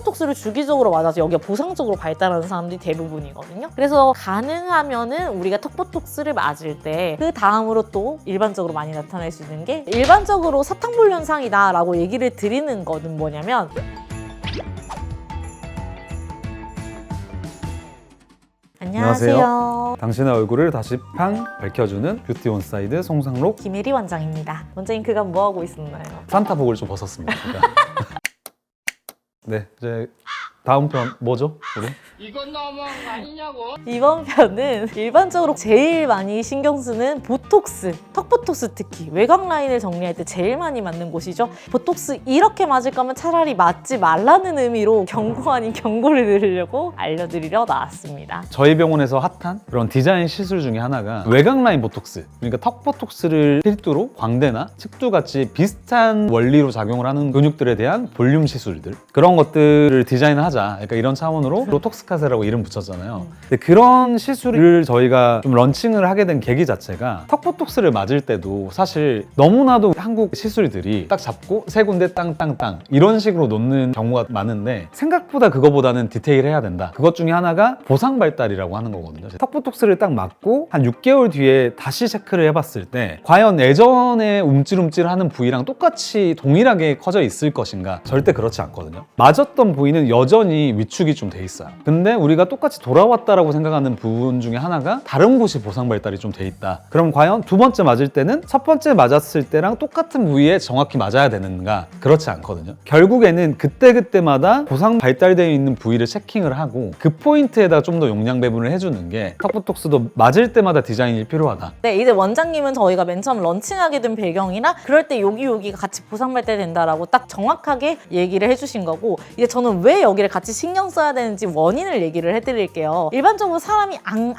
턱보톡스를 주기적으로 맞아서 여기가 보상적으로 발달하는 사람들이 대부분이거든요. 그래서 가능하면은 우리가 턱보톡스를 맞을 때 그 다음으로 또 일반적으로 많이 나타날 수 있는 게 일반적으로 사탕볼 현상이다 라고 얘기를 드리는 거는 뭐냐면 안녕하세요. 당신의 얼굴을 다시 팡 밝혀주는 뷰티 온사이드 송상록 김혜리 원장입니다. 원장님 그간 뭐하고 있었나요? 산타복을 좀 벗었습니다. 네, 이제 다음 편 뭐죠? 우리? 이건 너무한 거 아니냐고. 이번 편은 일반적으로 제일 많이 신경 쓰는 보톡스, 턱보톡스 특히 외곽 라인을 정리할 때 제일 많이 맞는 곳이죠. 보톡스 이렇게 맞을 거면 차라리 맞지 말라는 의미로 경고 아닌 경고를 드리려고 알려드리려 나왔습니다. 저희 병원에서 핫한 그런 디자인 시술 중에 하나가 외곽 라인 보톡스, 그러니까 턱 보톡스를 필두로 광대나 측두같이 비슷한 원리로 작용을 하는 근육들에 대한 볼륨 시술들, 그런 것들을 디자인을 하자, 그러니까 이런 차원으로 보톡스카세라고 이름 붙였잖아요. 근데 그런 시술을 저희가 좀 런칭을 하게 된 계기 자체가 턱 보톡스를 맞을 때도 사실 너무나도 한국 시술들이 딱 잡고 세 군데 땅땅땅 이런 식으로 놓는 경우가 많은데, 생각보다 그거보다는 디테일해야 된다. 그것 중에 하나가 보상 발달이라고 하는 거거든요. 턱 보톡스를 딱 맞고 한 6개월 뒤에 다시 체크를 해봤을 때 과연 예전에 움찔움찔하는 부위랑 똑같이 동일하게 커져 있을 것인가? 절대 그렇지 않거든요. 맞았던 부위는 여전히 위축이 좀 돼 있어요. 근데 우리가 똑같이 돌아왔다라고 생각하는 부분 중에 하나가 다른 곳이 보상 발달이 좀 돼 있다. 그럼 과연 두 번째 맞을 때는 첫 번째 맞았을 때랑 똑같은 부위에 정확히 맞아야 되는가? 그렇지 않거든요. 결국에는 그때그때마다 보상 발달되어 있는 부위를 체킹을 하고 그 포인트에다 좀 더 용량 배분을 해주는 게 턱보톡스도 맞을 때마다 디자인이 필요하다. 네, 이제 원장님은 저희가 맨 처음 런칭하게 된 배경이나 그럴 때 여기가 같이 보상 발달된다라고 딱 정확하게 얘기를 해주신 거고, 이제 저는 왜 여기를 같이 신경 써야 되는지 원인을 얘기를 해드릴게요. 일반적으로 사람이 앙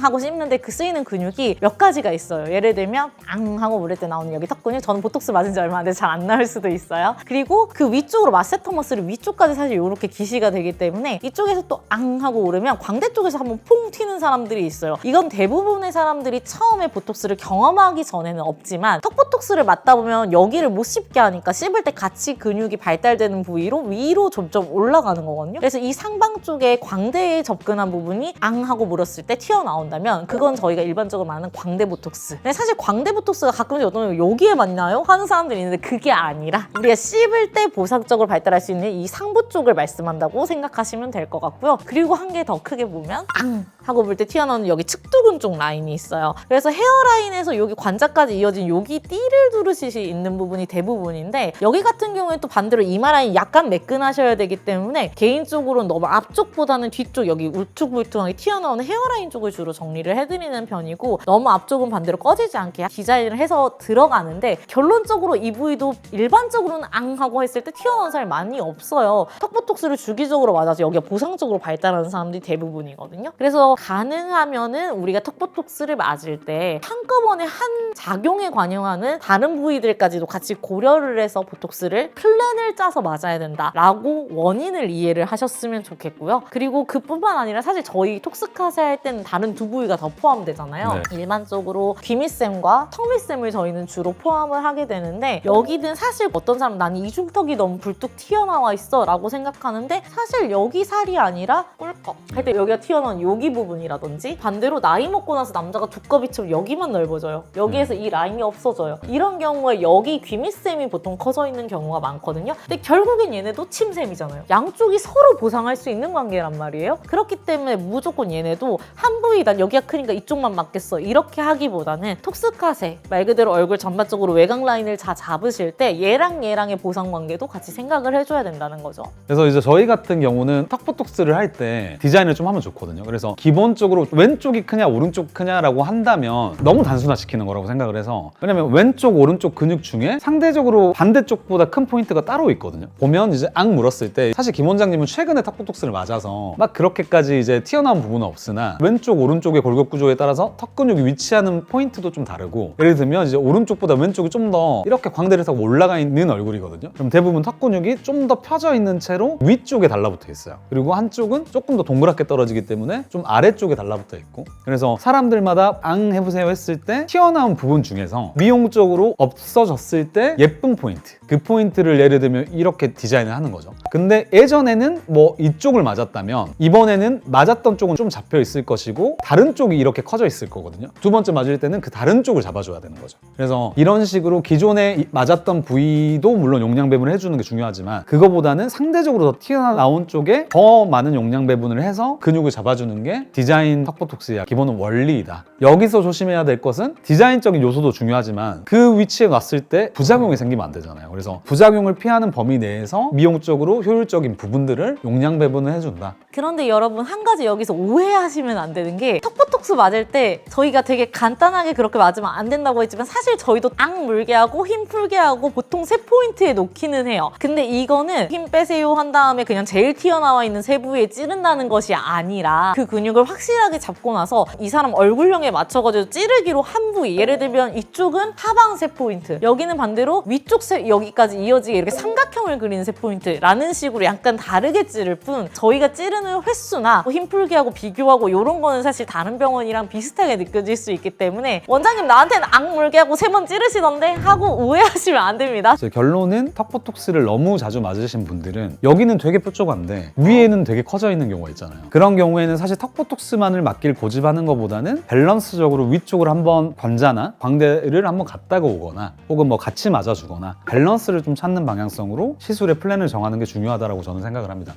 하고 씹는데 그 쓰이는 근육이 몇 가지가 있어요. 예를 들면 앙 하고 물을 때 나오는 여기 턱 근육, 저는 보톡스 맞은 지 얼마 안 돼서 잘 안 나올 수도 있어요. 그리고 그 위쪽으로 마세터머슬이 위쪽까지 사실 이렇게 기시가 되기 때문에 이쪽에서 또 앙 하고 오르면 광대 쪽에서 한번 퐁 튀는 사람들이 있어요. 이건 대부분의 사람들이 처음에 보톡스를 경험하기 전에는 없지만 턱보톡스를 맞다 보면 여기를 못 씹게 하니까 씹을 때 같이 근육이 발달되는 부위로 위로 점점 올라가는 거거든요. 그래서 이 상방 쪽에 광대에 접근한 부분이 앙 하고 물었을 때 튀어나온다면 그건 저희가 일반적으로 말하는 광대 보톡스. 근데 사실 광대 보톡스가 가끔씩 어떤 여기에 맞나요? 하는 사람들이 있는데 그게 아니라 우리가 씹을 때 보상적으로 발달할 수 있는 이 상부 쪽을 말씀한다고 생각하시면 될 것 같고요. 그리고 한 개 더 크게 보면 앙 하고 물 때 튀어나오는 여기 측두근 쪽 라인이 있어요. 그래서 헤어라인에서 여기 관자까지 이어진 여기 띠를 두르듯이 있는 부분이 대부분인데, 여기 같은 경우에 또 반대로 이마 라인 약간 매끈하셔야 되기 때문에 개인적으로는 너무 앞쪽보다는 뒤쪽 여기 울퉁불퉁하게 튀어나오는 헤어라인 쪽을 주로 정리를 해드리는 편이고, 너무 앞쪽은 반대로 꺼지지 않게 디자인을 해서 들어가는데, 결론적으로 이 부위도 일반적으로는 앙 하고 했을 때 튀어나오는 사람이 많이 없어요. 턱보톡스를 주기적으로 맞아서 여기가 보상적으로 발달하는 사람들이 대부분이거든요. 그래서 가능하면은 우리가 턱보톡스를 맞을 때 한꺼번에 한 작용에 관여하는 다른 부위들까지도 같이 고려를 해서 보톡스를 플랜을 짜서 맞아야 된다라고 원인을 이해를 하셨으면 좋겠고요. 그리고 그뿐만 아니라 사실 저희 톡스카세 할 때는 다른 두 부위가 더 포함되잖아요. 네. 일반적으로 귀밑샘과 턱밑샘을 저희는 주로 포함을 하게 되는데, 여기는 사실 어떤 사람은 난 이중턱이 너무 불뚝 튀어나와 있어 라고 생각하는데, 사실 여기 살이 아니라 꿀꺽 할 때 여기가 튀어나온 여기 부분이라든지, 반대로 나이 먹고 나서 남자가 두꺼비처럼 여기만 넓어져요. 여기에서 이 라인이 없어져요. 이런 경우에 여기 귀밑샘이 보통 커져 있는 경우가 많거든요. 근데 결국엔 얘네도 침샘이잖아요. 양쪽이 서로 보상할 수 있는 관계란 말이에요. 그렇기 때문에 무조건 얘네도 한 부위 난 여기가 크니까 이쪽만 맞겠어 이렇게 하기보다는 톡스카세 말 그대로 얼굴 전반적으로 외곽 라인을 다 잡으실 때 얘랑의 보상 관계도 같이 생각을 해줘야 된다는 거죠. 그래서 이제 저희 같은 경우는 턱보톡스를 할 때 디자인을 좀 하면 좋거든요. 그래서 기본적으로 왼쪽이 크냐 오른쪽 크냐라고 한다면 너무 단순화시키는 거라고 생각을 해서, 왜냐면 왼쪽 오른쪽 근육 중에 상대적으로 반대쪽보다 큰 포인트가 따로 있거든요. 보면 이제 앙 물었을 때 사실 김 원장님은 최근에 턱보톡스를 맞아서 막 그렇게까지 이제 튀어나온 부분은 없으나 왼쪽 오른쪽의 골격 구조에 따라서 턱 근육이 위치하는 포인트도 좀 다르고, 예를 들면 이제 오른쪽보다 왼쪽이 좀 더 이렇게 광대를 타고 올라가 있는 얼굴이거든요. 그럼 대부분 턱 근육이 좀 더 펴져 있는 채로 위쪽에 달라붙어 있어요. 그리고 한쪽은 조금 더 동그랗게 떨어지기 때문에 좀 아래쪽에 달라붙어 있고, 그래서 사람들마다 앙 해보세요 했을 때 튀어나온 부분 중에서 미용적으로 없어졌을 때 예쁜 포인트, 그 포인트를 예를 들면 이렇게 디자인을 하는 거죠. 근데 예전에 예전에는 뭐 이쪽을 맞았다면 이번에는 맞았던 쪽은 좀 잡혀 있을 것이고 다른 쪽이 이렇게 커져 있을 거거든요. 두 번째 맞을 때는 그 다른 쪽을 잡아줘야 되는 거죠. 그래서 이런 식으로 기존에 맞았던 부위도 물론 용량 배분을 해주는 게 중요하지만 그거보다는 상대적으로 더 튀어나온 쪽에 더 많은 용량 배분을 해서 근육을 잡아주는 게 디자인 턱보톡스의 기본 원리이다. 여기서 조심해야 될 것은 디자인적인 요소도 중요하지만 그 위치에 왔을 때 부작용이 생기면 안 되잖아요. 그래서 부작용을 피하는 범위 내에서 미용적으로 효율적인 부분들을 용량 배분을 해준다. 그런데 여러분 한 가지 여기서 오해하시면 안 되는 게 턱보톡스 맞을 때 저희가 되게 간단하게 그렇게 맞으면 안 된다고 했지만 사실 저희도 악 물게 하고 힘 풀게 하고 보통 세 포인트에 놓기는 해요. 근데 이거는 힘 빼세요 한 다음에 그냥 제일 튀어나와 있는 세 부위에 찌른다는 것이 아니라 그 근육을 확실하게 잡고 나서 이 사람 얼굴형에 맞춰가지고 찌르기로 한 부위, 예를 들면 이쪽은 하방 세 포인트, 여기는 반대로 위쪽 여기까지 이어지게 이렇게 삼각형을 그리는 세 포인트라는 식으로 약간 다르게 찌를 뿐 저희가 찌르는 횟수나 힘 풀게 하고 비교하고 이런 거는 사실 다른 병원이랑 비슷하게 느껴질 수 있기 때문에 원장님 나한테는 악 물게 하고 3번 찌르시던데 하고 오해하시면 안 됩니다. 결론은 턱보톡스를 너무 자주 맞으신 분들은 여기는 되게 뾰족한데 위에는 되게 커져 있는 경우가 있잖아요. 그런 경우에는 사실 턱보톡스만을 맞길 고집하는 것보다는 밸런스적으로 위쪽을 한번 관자나 광대를 한번 갔다가 오거나 혹은 뭐 같이 맞아주거나 밸런스를 좀 찾는 방향성으로 시술의 플랜을 정하는 게 중요하다고 저는 생각을 합니다.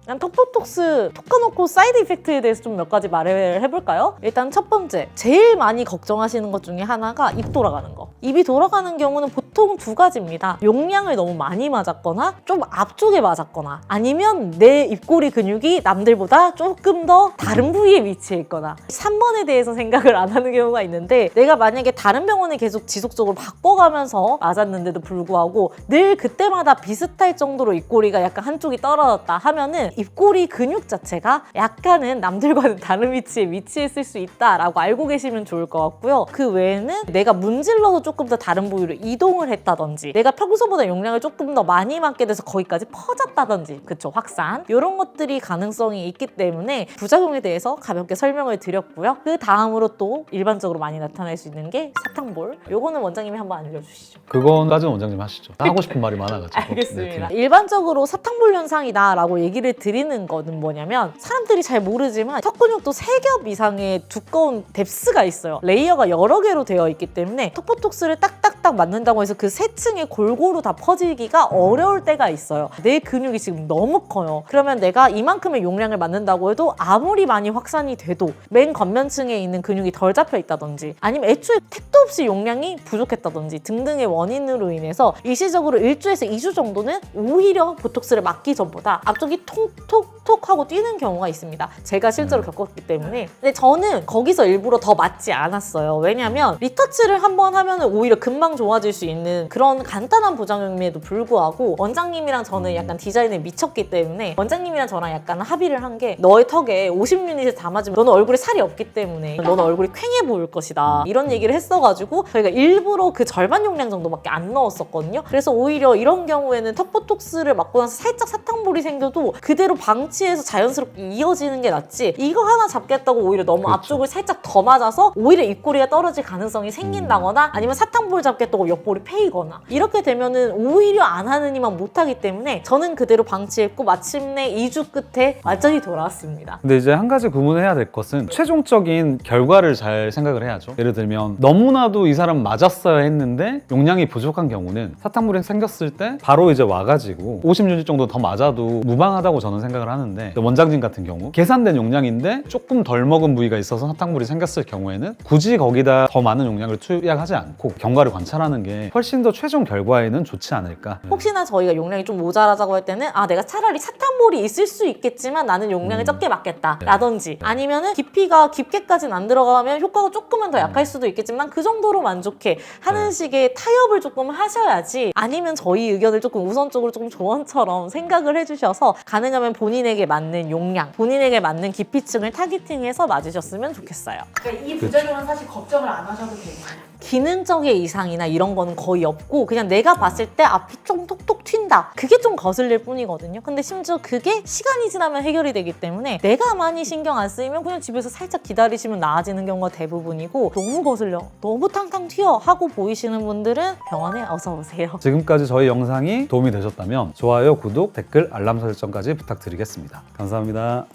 그냥 턱보톡스 톡 까놓고 사이드 이펙트에 대해서 좀 몇 가지 말을 해볼까요? 일단 첫 번째, 제일 많이 걱정하시는 것 중에 하나가 입 돌아가는 거. 입이 돌아가는 경우는 보통 두 가지입니다. 용량을 너무 많이 맞았거나 좀 앞쪽에 맞았거나 아니면 내 입꼬리 근육이 남들보다 조금 더 다른 부위에 위치해 있거나 3번에 대해서 생각을 안 하는 경우가 있는데 내가 만약에 다른 병원에 계속 지속적으로 바꿔가면서 맞았는데도 불구하고 늘 그때마다 비슷할 정도로 입꼬리가 약간 한쪽이 떨어졌다 하면은 입꼬리 근육 자체가 약간은 남들과는 다른 위치에 위치했을 수 있다라고 알고 계시면 좋을 것 같고요. 그 외에는 내가 문질러도 조금 더 다른 부위로 이동을 했다든지 내가 평소보다 용량을 조금 더 많이 맞게 돼서 거기까지 퍼졌다든지 그쵸, 확산 이런 것들이 가능성이 있기 때문에 부작용에 대해서 가볍게 설명을 드렸고요. 그 다음으로 또 일반적으로 많이 나타날 수 있는 게 사탕볼. 요거는 원장님이 한번 알려주시죠. 그건까지는 원장님 하시죠. 하고 싶은 말이 많아가지고. 알겠습니다. 일반적으로 사탕볼 현상이다 라고 얘기를 드리는 거는 뭐냐면 사람들이 잘 모르지만 턱 근육도 3겹 이상의 두꺼운 뎁스가 있어요. 레이어가 여러 개로 되어 있기 때문에 턱보톡스를 딱딱딱 맞는다고 해서 그 세 층에 골고루 다 퍼지기가 어려울 때가 있어요. 내 근육이 지금 너무 커요. 그러면 내가 이만큼의 용량을 맞는다고 해도 아무리 많이 확산이 돼도 맨 겉면층에 있는 근육이 덜 잡혀 있다든지 아니면 애초에 택도 없이 용량이 부족했다든지 등등의 원인으로 인해서 일시적으로 1주에서 2주 정도는 오히려 보톡스를 맞기 전보다 앞쪽이 톡톡톡 하고 뛰는 경우가 있습니다. 제가 실제로 겪었기 때문에. 근데 저는 거기서 일부러 더 맞지 않았어요. 왜냐면 리터치를 한번 하면 오히려 금방 좋아질 수 있는 그런 간단한 부작용임에도 불구하고 원장님이랑 저는 약간 디자인에 미쳤기 때문에 원장님이랑 저랑 약간 합의를 한 게 너의 턱에 50유닛을 다 맞으면 너는 얼굴에 살이 없기 때문에 너는 얼굴이 퀭해 보일 것이다. 이런 얘기를 했어가지고 저희가 일부러 그 절반 용량 정도밖에 안 넣었었거든요. 그래서 오히려 이런 경우에는 턱보톡스를 맞고 나서 살짝 사탕볼이 생겨도 그대로 방치해서 자연스럽게 이어지는 게 낫지 이거 하나 잡겠다고 오히려 너무 그렇죠. 앞쪽을 살짝 더 맞아서 오히려 입꼬리가 떨어질 가능성이 생긴다거나 아니면 사탕볼 잡겠다고 옆볼이 패이거나 이렇게 되면은 오히려 안 하느니만 못하기 때문에 저는 그대로 방치했고 마침내 2주 끝에 완전히 돌아왔습니다. 근데 이제 한 가지 구분해야 될 것은 최종적인 결과를 잘 생각을 해야죠. 예를 들면 너무나도 이 사람 맞았어야 했는데 용량이 부족한 경우는 사탕물이 생겼을 때 바로 이제 와가지고 50유닛 정도 더 맞아도 무방하다고 저는 생각을 하는데 원장님 같은 경우 계산된 용량인데 조금 덜 먹은 부위가 있어서 사탕물이 생겼을 경우에는 굳이 거기다 더 많은 용량을 투약하지 않고 경과를 관찰하는 게 훨씬 더 최종 결과에는 좋지 않을까. 혹시나 저희가 용량이 좀 모자라자고 할 때는 아 내가 차라리 사탕볼이 있을 수 있겠지만 나는 용량을 적게 맞겠다 라든지 아니면은 깊이가 깊게까지는 안 들어가면 효과가 조금은 더 약할 수도 있겠지만 그 정도로 만족해 하는 식의 타협을 조금 하셔야지 아니면 저희 의견을 조금 우선적으로 조금 조언처럼 생각을 해주셔서 가능하면 본인에게 맞는 용량 본인에게 맞는 깊이층을 타겟팅해서 맞으셨으면 좋겠어요. 그러니까 이 부작용은 사실 걱정을 안 하셔도 되겠네요. 기능적인 이상이나 이런 거는 거의 없고 그냥 내가 봤을 때 앞이 좀 톡톡 튄다. 그게 좀 거슬릴 뿐이거든요. 근데 심지어 그게 시간이 지나면 해결이 되기 때문에 내가 많이 신경 안 쓰이면 그냥 집에서 살짝 기다리시면 나아지는 경우가 대부분이고 너무 거슬려, 너무 탕탕 튀어 하고 보이시는 분들은 병원에 어서 오세요. 지금까지 저희 영상이 도움이 되셨다면 좋아요, 구독, 댓글, 알람 설정까지 부탁드리겠습니다. 감사합니다.